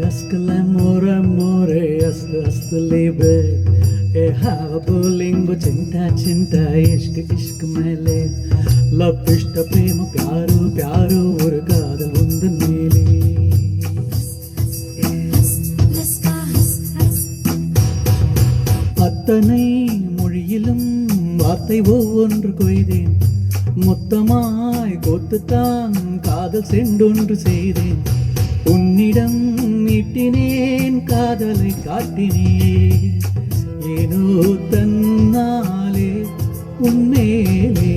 Ask l'amore, amore, ask liebe. Hava bolingo, cinta, cinta, ishq மேலே. Love இஷ்ட பிரேம प्यारो प्यारो ஒரு காதல் உந்தன் மேலே. அத்தனை மொழியிலும் வார்த்தை ஒவ்வொன்று கொய்தேன். மொத்தமாய் கோத்துத்தான் காதல் செண்டொன்று செய்தேன். உன்னிடம் நீட்டினேன் காதலை காட்டினேன். ஏனோ தன்னாலே உன்மேலே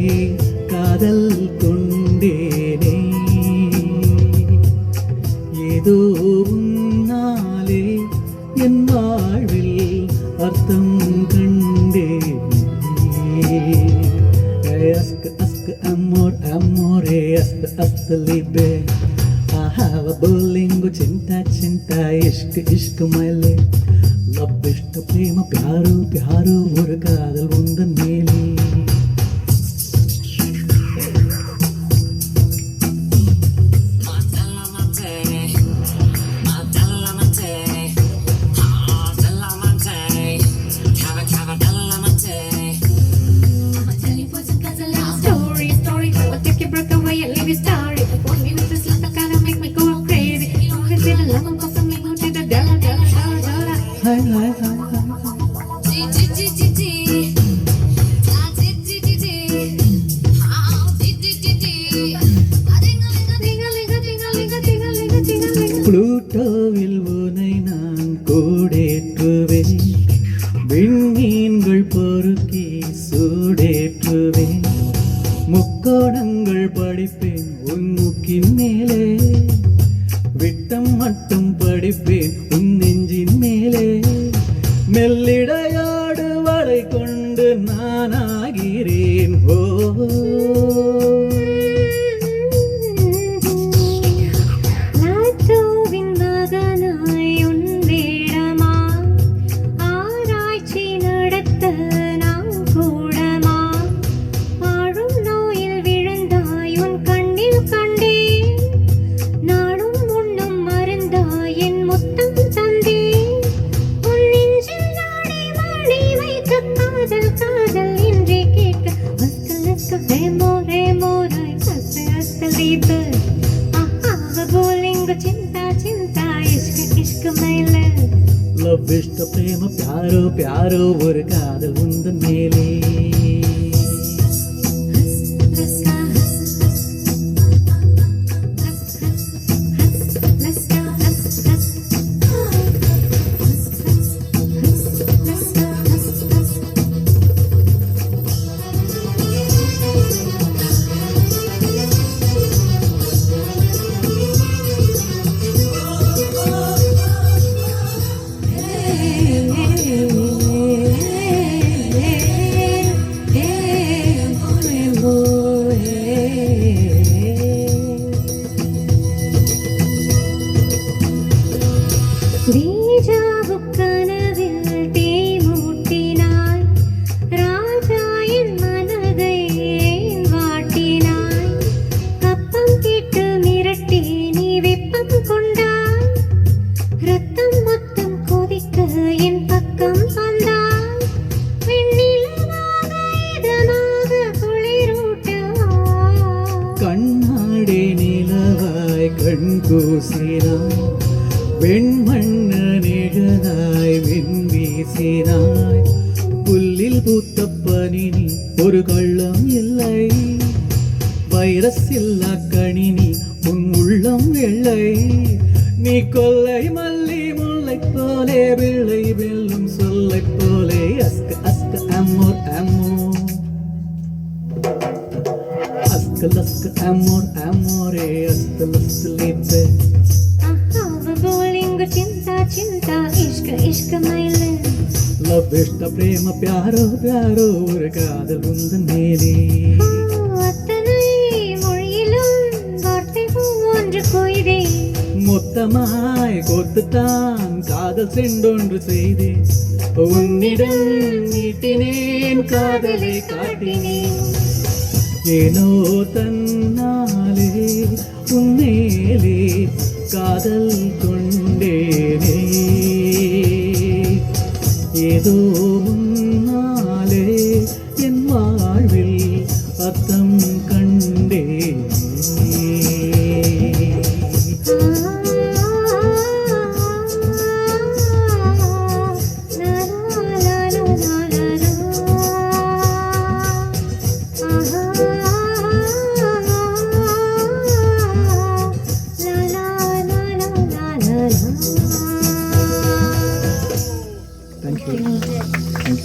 காதல் கொண்டேனே. ஏதோ உன்னாலே என் வாழ்வில் அர்த்தம் கண்டேனே. Ask, ask, amor, amore, ask, liebe. Hava bolingo, cinta, cinta, ishq மேலே. Love இஷ்ட பிரேம प्यारो प्यारो ஒரு காதல் உந்தன் மேலே. Hi, hi, hi, hi. புளூட்டோவில் உனை நான் கூடேற்றுவேன். விண்மீன்கள் பொறுக்கி சூடேற்றுவேன். முக்கோணங்கள் படிப்பேன் உன் மூக்கின் மேலே. விட்டம் மட்டும் படிப்பேன் உன் நெஞ்சின் மேலே. மெல்லிடையாடு வளை கொண்டு நானாகிறேன். ஓ லவ் இஷ்ட பிரேம प्यारो प्यारो ஒரு காதல் உந்தன் மேலே. கனவில் தீ மூட்டினாய் ராஜா, என் மனதை வாட்டினாய். கப்பம் கேட்டு மிரட்டி நீ வெப்பம் கொண்டாய். ரத்தம் மொத்தம் கொதிக்க என் பக்கம் வந்தாய். வெண்ணிலவாக இதமாக குளிரூட்டுவாய். கண்ணாடி நிலவாய் கண் கூசினாய். வெண்மண்ண நிழலாய் வீசினாய். புல்லில் பூத்த பனினி ஒரு கள்ளம் இல்லை. வைரஸ் இல்லா கணினி உன் உள்ளம் வெள்ளை. நீ கொல்லை மல்லி முல்லை போலே வெள்ளை வெல்லும் சொல்லை போலே. அஸ்க அஸ்க அமோர் அமோர் அஸ்க லஸ்க அமோர் அமோரே. அஸ்க லஸ்க லிப்பே. இஷ்ட பிரேம பியாரோ பியாரோ ஒரு காதல் உந்தன் மேலே. அத்தனை மொழியிலும் வார்த்தை ஒன்று கொய்தே. மொத்தமாய் கொத்துத்தான் காதல் செண்டொன்று செய்தேன். உன்னிடம் நீட்டினேன் காதலை காட்டினேன். ஏனோ தன்னாலே உன்னேலே காதல் கொண்டேனே. ஏதோ முன்னாலே என் வாழ்வில் அர்த்தம் கண்டேனே. Thank you.